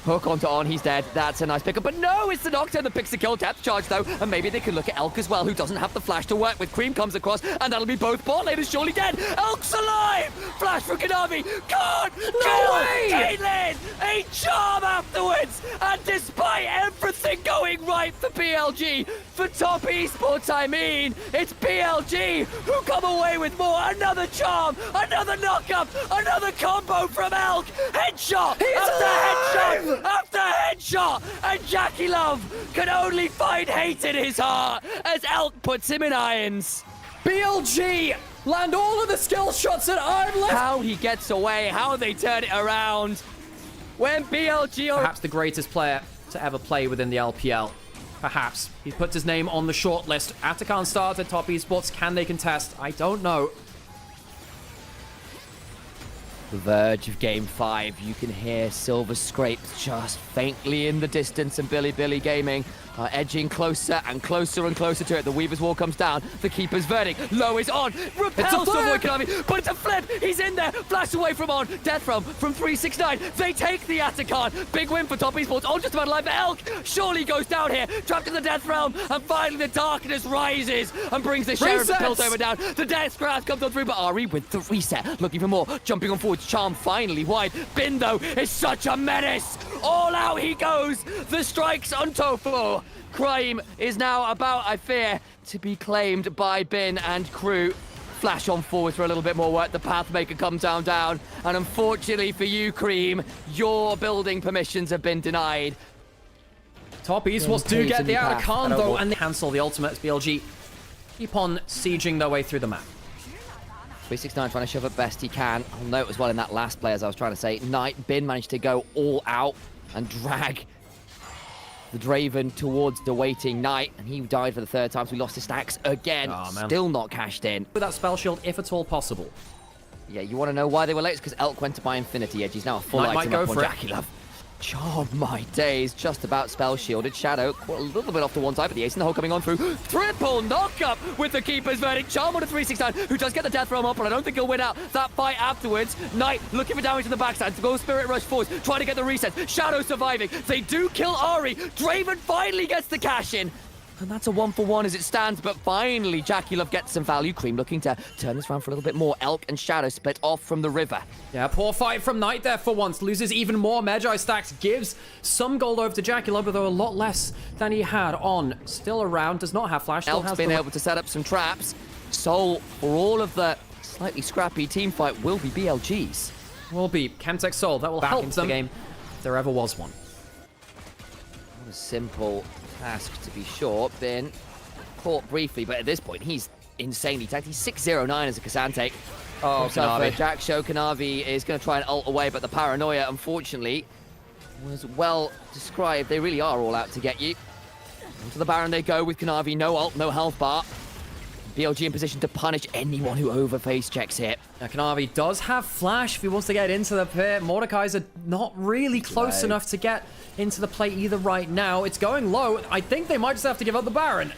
Hook onto On, he's dead. That's a nice pickup, but no, it's the Nocturne that picks the kill. Depth charge though, and maybe they can look at Elk as well, who doesn't have the flash to work with. Cream comes across, and that'll be both. Bot lane is surely dead. Elk's alive! Flash for Kanavi. Can't kill Caitlyn! A charm afterwards, and despite everything going right for BLG, for Top Esports I mean, it's BLG who come away with more. Another charm, another knockup, another combo from Elk. Headshot after headshot after headshot, and Jackie Love can only find hate in his heart as Elk puts him in irons. BLG land all of the skill shots and I'm left. How he gets away, how they turn it around. When BLG are Perhaps the greatest player to ever play within the LPL. Perhaps. He puts his name on the short list. Atakan started top esports. Can they contest? I don't know. The verge of game 5, you can hear silver scrapes just faintly in the distance, and Bilibili Gaming are edging closer and closer and closer to it. The Weaver's Wall comes down, the Keeper's verdict, low is on, repels to avoid Chovy, but it's a flip, he's in there, flash away from on, death from 369, they take the Atakan, big win for top esports, all just about alive, but Elk surely goes down here, trapped in the death realm, and finally the darkness rises and brings the Sheriff and Piltover down, the death grasp comes on through, but Ari with the reset, looking for more, jumping on forward, Charm finally wide, Bin though is such a menace, all out he goes, the strikes on Tofu. Crime is now about, I fear, to be claimed by Bin and crew. Flash on forward for a little bit more work. The Pathmaker comes down. And unfortunately for you, Cream, your building permissions have been denied. Top esports do get the Atakan though, and they cancel the ultimate as BLG keep on sieging their way through the map. 369 trying to shove it best he can. I'll note as well in that last play, as I was trying to say, Knight, Bin managed to go all out and drag the Draven towards the waiting Knight, and he died for the 3rd time, so we lost his stacks again. Oh, man. Still not cashed in. With that spell shield, if at all possible. Yeah, you want to know why they were late? It's because Elk went to buy Infinity Edge. He's now a full Knight item might up go on for it. Jackie Love. Oh my days, just about spell shielded. Shadow a little bit off to one side, but the ace in the hole coming on through. Triple knockup with the Keeper's verdict. Charm on a 369, who does get the death realm up, but I don't think he'll win out that fight afterwards. Knight looking for damage to the backside. To go Spirit Rush forwards, trying to get the reset. Shadow surviving. They do kill Ari. Draven finally gets the cash in. And that's a 1-for-1 as it stands, but finally Jackie Love gets some value. Cream looking to turn this round for a little bit more. Elk and Shadow split off from the river. Yeah, poor fight from Knight there for once. Loses even more Magi stacks. Gives some gold over to Jackie Love, though a lot less than he had on. Still around, does not have flash. Elk's been able to set up some traps. Soul, for all of the slightly scrappy team fight, will be BLG's. Will be Chemtech Soul. That will help into the game if there ever was one. Not a simple task to be sure. Been caught briefly, but at this point he's insanely tagged. He's 609 as a Cassante. Oh, Kanavi. Jack Show Kanavi is going to try and ult away, but the paranoia, unfortunately, was well described. They really are all out to get you. Into the Baron they go with Kanavi. No ult, no health bar. BLG in position to punish anyone who overface checks here. Now, Kanavi does have flash if he wants to get into the pit. Mordekai's are not really close enough to get into the play either right now. It's going low. I think they might just have to give up the Baron.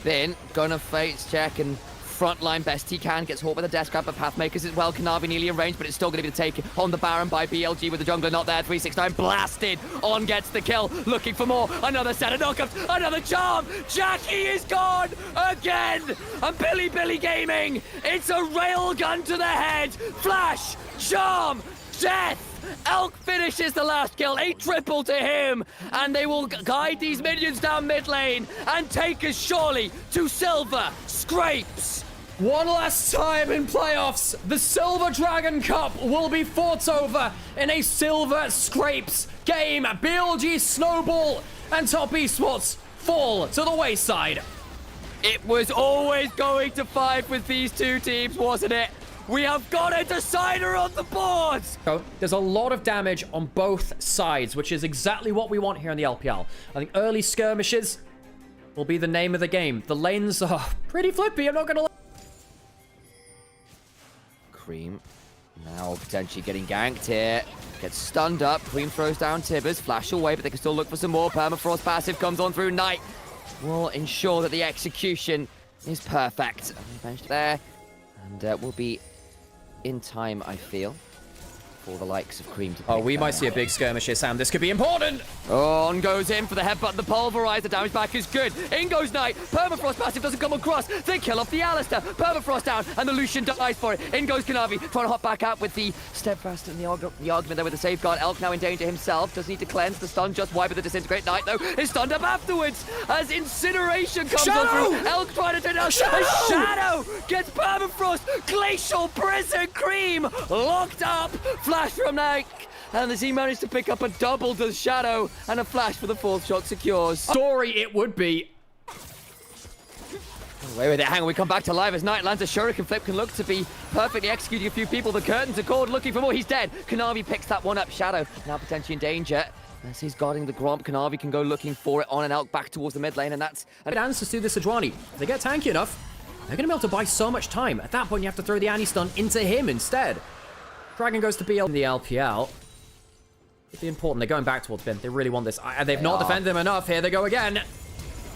Then, gonna face check and frontline best he can. Gets caught by the death grab, but Pathmakers as well. Kanavi nearly in range, but it's still going to be the take on the Baron by BLG with the jungler not there. 369 blasted. On gets the kill. Looking for more. Another set of knockups. Another charm. Jackie is gone again. And Bilibili Gaming. It's a railgun to the head. Flash. Charm. Death. Elk finishes the last kill, a triple to him, and they will guide these minions down mid lane and take us surely to Silver Scrapes. One last time in playoffs, the Silver Dragon Cup will be fought over in a Silver Scrapes game. BLG Snowball and Top Esports fall to the wayside. It was always going to fight with these two teams, wasn't it? We have got a decider on the board! So there's a lot of damage on both sides, which is exactly what we want here in the LPL. I think early skirmishes will be the name of the game. The lanes are pretty flippy, I'm not gonna lie. Cream now potentially getting ganked here. Gets stunned up. Cream throws down Tibbers. Flash away, but they can still look for some more. Permafrost passive comes on through. Knight will ensure that the execution is perfect. Benched there. And will be in time, I feel, for the likes of Cream to pick we might up. see a big skirmish here, Sam. This could be important. On goes in for the headbutt, the pulverize, the damage back is good. In goes Knight, Permafrost passive doesn't come across. They kill off the Alistair, Permafrost down, and the Lucian dies for it. In goes Kanavi, trying to hop back out with the Steadfast and the argument there with the safeguard. Elk now in danger himself, does need to cleanse. The stun just wide with the Disintegrate. Knight though is stunned up afterwards as Incineration comes on through. Elk trying to turn down. Shadow gets Permafrost, Glacial Prison. Cream locked up, flash from Knight, and as he managed to pick up a double to Shadow, and a flash for the fourth shot secures. Story it would be. Away with it. Hang on, we come back to live as Knight lands a shuriken flip. Can look to be perfectly executing a few people. The curtains are called, looking for more. He's dead. Chovy picks that one up. Shadow now potentially in danger. As he's guarding the Gromp, Chovy can go looking for it on and out back towards the mid lane, and that's... Good answers to the Sejuani. If they get tanky enough, they're going to be able to buy so much time. At that point, you have to throw the anti-stun into him instead. Dragon goes to BL in the LPL. It'd be important. They're going back towards Bin. They really want this. They've not defended him enough. Here they go again.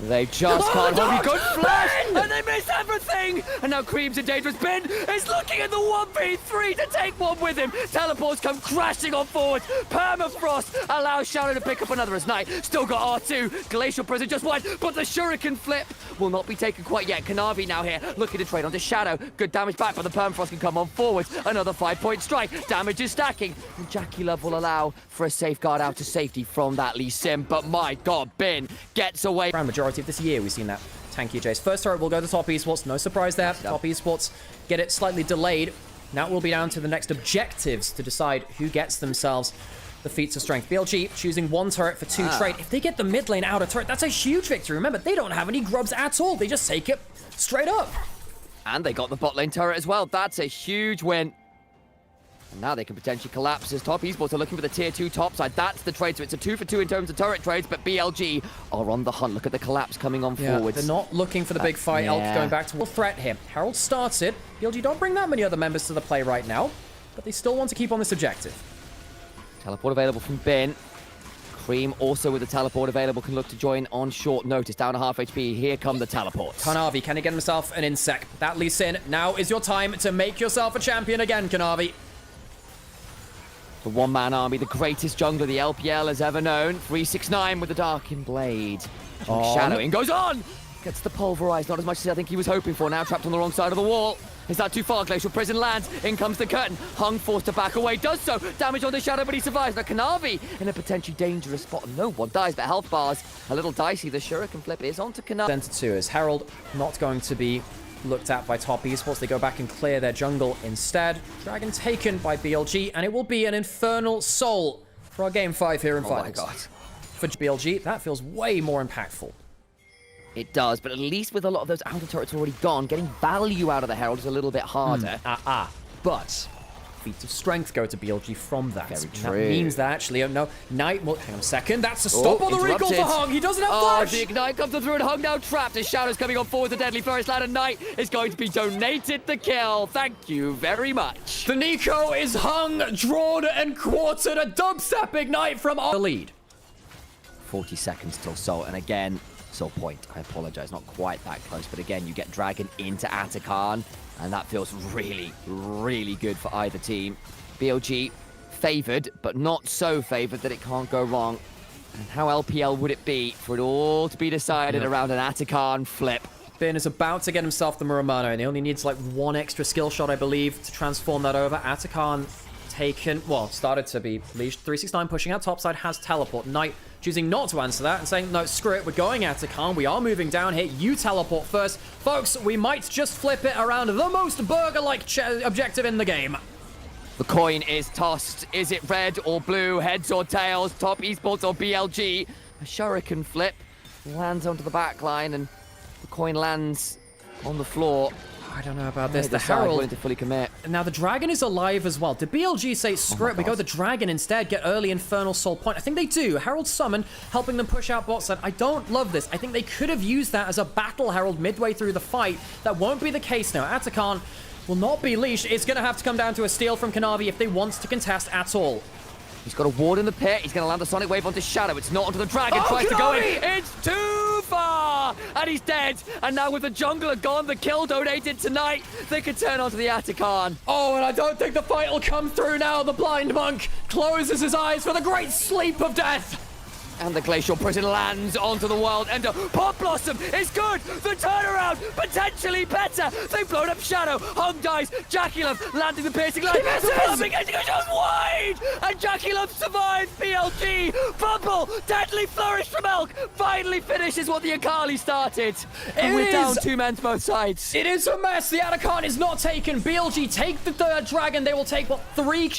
They just can't hold. Good flash, and they miss everything. And now Cream's in dangerous. Bin is looking at the 1v3 to take one with him. Teleports come crashing on forward. Permafrost allows Shadow to pick up another as Knight. Still got R2. Glacial Prison just one, but the shuriken flip will not be taken quite yet. Chovy now here, looking to trade onto Shadow. Good damage back, but the Permafrost can come on forward. Another 5-point strike. Damage is stacking. And Jackie Love will allow for a safeguard out to safety from that Lee Sim. But my God, Bin gets away. Majority of this year, we've seen that tanky Jace. First turret will go to top Esports. No surprise there. Top Esports get it slightly delayed. Now it will be down to the next objectives to decide who gets themselves the feats of strength. BLG choosing one turret for two trade. If they get the mid lane out of turret, that's a huge victory. Remember, they don't have any grubs at all. They just take it straight up. And they got the bot lane turret as well. That's a huge win. And now they can potentially collapse as top Esports are looking for the tier 2 top side. That's the trade, so it's a 2 for 2 in terms of turret trades, but BLG are on the hunt. Look at the collapse coming on forwards. They're not looking for the big fight. Elk going back to threat here. Herald starts it. BLG don't bring that many other members to the play right now, but they still want to keep on this objective. Teleport available from Bin. Cream also with the teleport available can look to join on short notice. Down to half HP. Here come the teleports. Chovy, can he get himself an insec? That leads in. Now is your time to make yourself a champion again, Chovy. The one-man army, the greatest jungler the LPL has ever known. 369 with the Darkened Blade. Shadowing goes on! Gets the pulverized, not as much as I think he was hoping for. Now trapped on the wrong side of the wall. Is that too far? Glacial Prison lands. In comes the curtain. Hung forced to back away. Does so. Damage on the Shadow, but he survives. Now Chovy in a potentially dangerous spot. No one dies, but health bars a little dicey. The shuriken flip is onto Chovy. Center 2 is Herald not going to be looked at by top Esports. They go back and clear their jungle instead. Dragon taken by BLG, and it will be an Infernal Soul for our Game 5 here in Finals. Oh my God. For BLG, that feels way more impactful. It does, but at least with a lot of those outer turrets already gone, getting value out of the Herald is a little bit harder. But feats of strength go to BLG from that. Very That true. means that actually, no, Knight will, hang on a second, that's a stop on the recall for Hung. He doesn't have flash. The Ignite comes through and Hung now trapped as Shadow's coming on forward. The Deadly Flourish Land, and Knight is going to be donated the kill. Thank you very much. The Nico is hung, drawn, and quartered. A dubstep Ignite from the lead. 40 seconds till Soul, and again, Soul point. I apologize, not quite that close, but again, you get Dragon into Atakan, and that feels really, really good for either team. BLG favored, but not so favored that it can't go wrong. And how LPL would it be for it all to be decided around an Atakan flip? Bin is about to get himself the Muramano, and he only needs like one extra skill shot, I believe, to transform that over. Atakan taken, well, started to be leashed. 369 pushing out topside, has teleport. Knight choosing not to answer that and saying, no, screw it, we're going Atakan. We are moving down here. You teleport first. Folks, we might just flip it around the most burger-like objective in the game. The coin is tossed. Is it red or blue? Heads or tails? Top Esports or BLG? A shuriken flip lands onto the back line, and the coin lands on the floor. I don't know about this. The Herald Herald willing to fully commit. Now the Dragon is alive as well. Did BLG say, screw it, we go the Dragon instead, get early Infernal Soul point? I think they do. Herald summon, helping them push out bot side. I don't love this. I think they could have used that as a battle Herald midway through the fight. That won't be the case now. Atakan will not be leashed. It's going to have to come down to a steal from Chovy if they want to contest at all. He's got a ward in the pit. He's going to land a Sonic Wave onto Shadow. It's not onto the Dragon. Tries to go in. It's too far! And he's dead. And now with the jungler gone, the kill donated tonight, they can turn onto the Atakan. Oh, and I don't think the fight will come through now. The Blind Monk closes his eyes for the great sleep of death. And the Glacial Prison lands onto the world ender. Pop Blossom is good. The turnaround potentially better. They've blown up Shadow. Hung dies. Jackie Love landing the piercing line. It goes wide. And Jackie Love survives. BLG. Bubble. Deadly Flourish from Elk. Finally finishes what the Akali started. And we're down 2 men to both sides. It is a mess. The Atakan is not taken. BLG take the third Dragon. They will take, what, 3?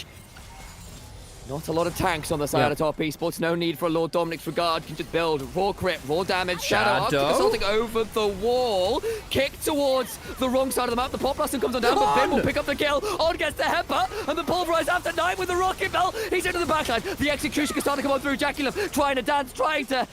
Not a lot of tanks on the side of top Esports. No need for a Lord Dominic's regard. Can just build raw crit, raw damage. Shadow assaulting over the wall. kick towards the wrong side of the map. The pop blossom comes on down, but Bin will pick up the kill. On gets the headbutt, and the pulverize after Knight with the rocket belt. He's into the backline. The execution can start to come on through. Jackie Love trying to dance, trying to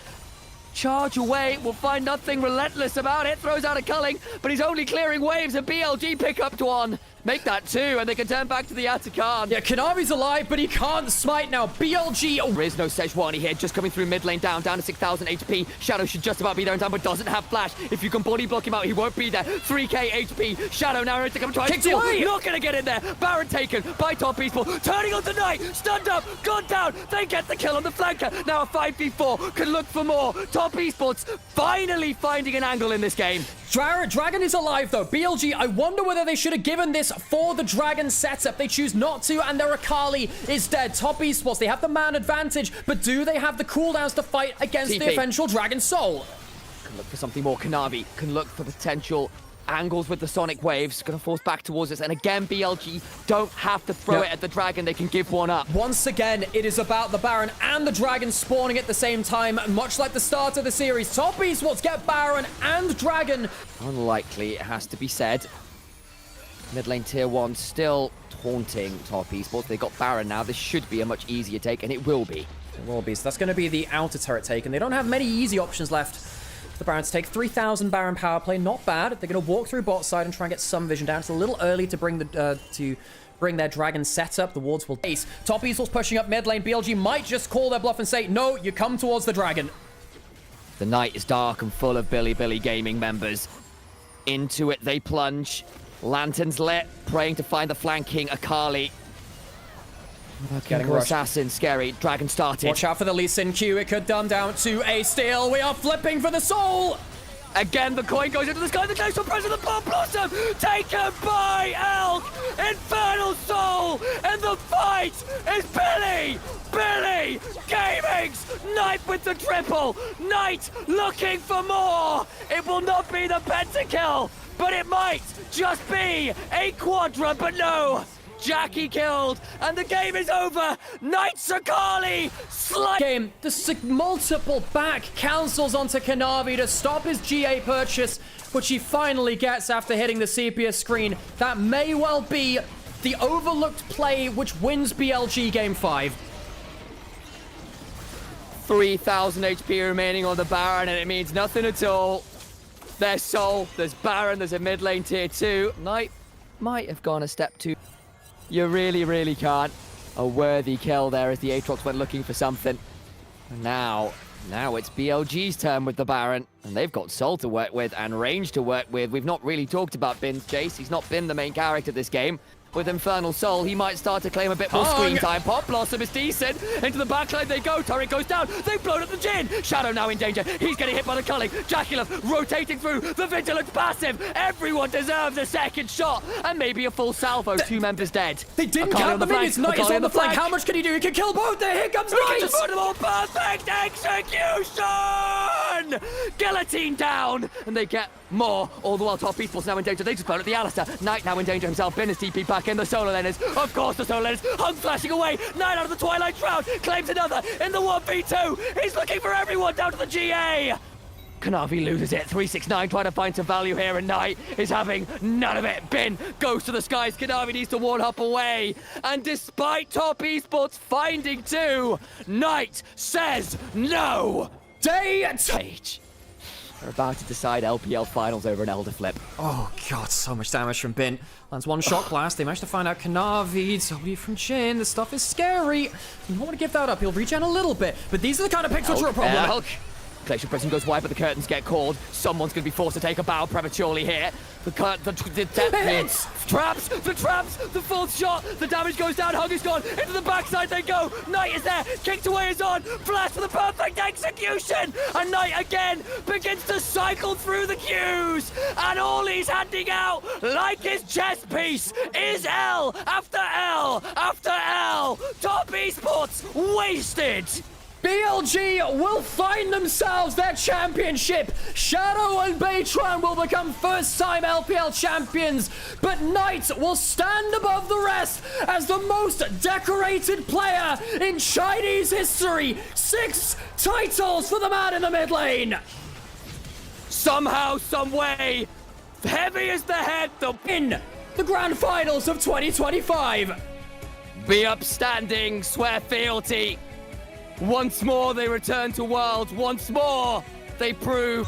charge away. Will find nothing relentless about it. Throws out a culling, but he's only clearing waves. And BLG pick up to one. Make that 2, and they can turn back to the Atakan. Yeah, Kanavi's alive, but he can't smite now. BLG. There is no Sejuani here, just coming through mid lane down to 6,000 HP. Shadow should just about be there in time, but doesn't have flash. If you can body block him out, he won't be there. 3k HP. Shadow now ready to come try to steal. Not gonna get in there. Baron taken by Top Esports. Turning on tonight. Stunned up. Gone down. They get the kill on the flanker. Now a 5v4. Can look for more. Top Esports finally finding an angle in this game. Dragon is alive, though. BLG, I wonder whether they should have given this for the Dragon setup. They choose not to, and their Akali is dead. Top Esports, they have the man advantage, but do they have the cooldowns to fight against the eventual Dragon Soul? Can look for something more. Kanavi can look for potential angles with the sonic waves. Gonna force back towards us, and again BLG don't have to throw it at the Dragon. They can give one up. Once again, it is about the Baron and the Dragon spawning at the same time, much like the start of the series. Top Esports get Baron and Dragon. Unlikely, it has to be said. Mid lane tier 1 still taunting Top Esports. They got Baron now. This should be a much easier take, and it will be. It will be. So that's going to be the outer turret take, and they don't have many easy options left. The Baron to take 3,000 Baron power play, not bad. They're going to walk through bot side and try and get some vision down. It's a little early to bring their Dragon setup. The wards will ace. Top Esports pushing up mid lane. BLG might just call their bluff and say, no, you come towards the Dragon. The night is dark and full of Bilibili Gaming members. Into it they plunge. Lanterns lit, praying to find the flanking Akali. Getting rushed. Assassin, scary. Dragon started. Watch out for the Lee Sin Q. It could dumb down to a steal. We are flipping for the soul. Again, the coin goes into the sky. The case for President Pop Blossom taken by Elk. Infernal Soul. And the fight is Billy Gaming's Knight with the triple. Knight looking for more. It will not be the pentakill, but it might just be a quadra, but no. Jackie killed, and the game is over. Knight Sakali game. The multiple back cancels onto Kanavi to stop his GA purchase, which he finally gets after hitting the sepia screen. That may well be the overlooked play which wins BLG Game 5. 3,000 HP remaining on the Baron, and it means nothing at all. There's Soul, there's Baron, there's a mid lane tier 2. Knight might have gone a step too. You really can't. A worthy kill there as the Aatrox went looking for something. And now it's BLG's turn with the Baron. And they've got Soul to work with and range to work with. We've not really talked about Bin's chase. He's not been the main character this game. With Infernal Soul, he might start to claim a bit more screen time. Pop Blossom is decent. Into the backline they go. Turret goes down. They've blown up the Jin. Shadow now in danger. He's getting hit by the culling. Jacula rotating through. The Vigilance passive. Everyone deserves a second shot. And maybe a full salvo. 2 members dead. They didn't count the minions. Knight is on the flank. How much can he do? He can kill both. Here comes Knight. Perfect execution. Guillotine down. And they get more. All the while Top Esports now in danger. They just blown at the Alistair. Knight now in danger himself. Bin is TP back in the Solar Lenners. Of course the Solar Lenners. Hung flashing away. Knight out of the Twilight Shroud. Claims another in the 1v2. He's looking for everyone down to the GA. Kanavi loses it. 369 trying to find some value here, and Knight is having none of it. Bin goes to the skies. Kanavi needs to warn up away. And despite Top Esports finding 2, Knight says no. Day Sage. They're about to decide LPL finals over an Elder Flip. Oh god, so much damage from Bin. Lands one shot blast. They managed to find out Kanavi, Chovy from Jin. This stuff is scary. You don't want to give that up. He'll regen a little bit. But these are the kind of picks which are a problem. Glacial Prison goes wide, but the curtains get called. Someone's going to be forced to take a bow prematurely here. The traps, the fourth shot, the damage goes down, Hug is gone, into the backside they go, Knight is there, kicked away is on, flash for the perfect execution, and Knight again begins to cycle through the queues, and all he's handing out, like his chess piece, is L after L after L. Top Esports wasted. BLG will find themselves their championship. Shadow and Baytron will become first-time LPL champions, but Knight will stand above the rest as the most decorated player in Chinese history. 6 titles for the man in the mid lane. Somehow, some way, heavy as the head, they'll In the grand finals of 2025. be upstanding, swear fealty. Once more they return to Worlds. Once more they prove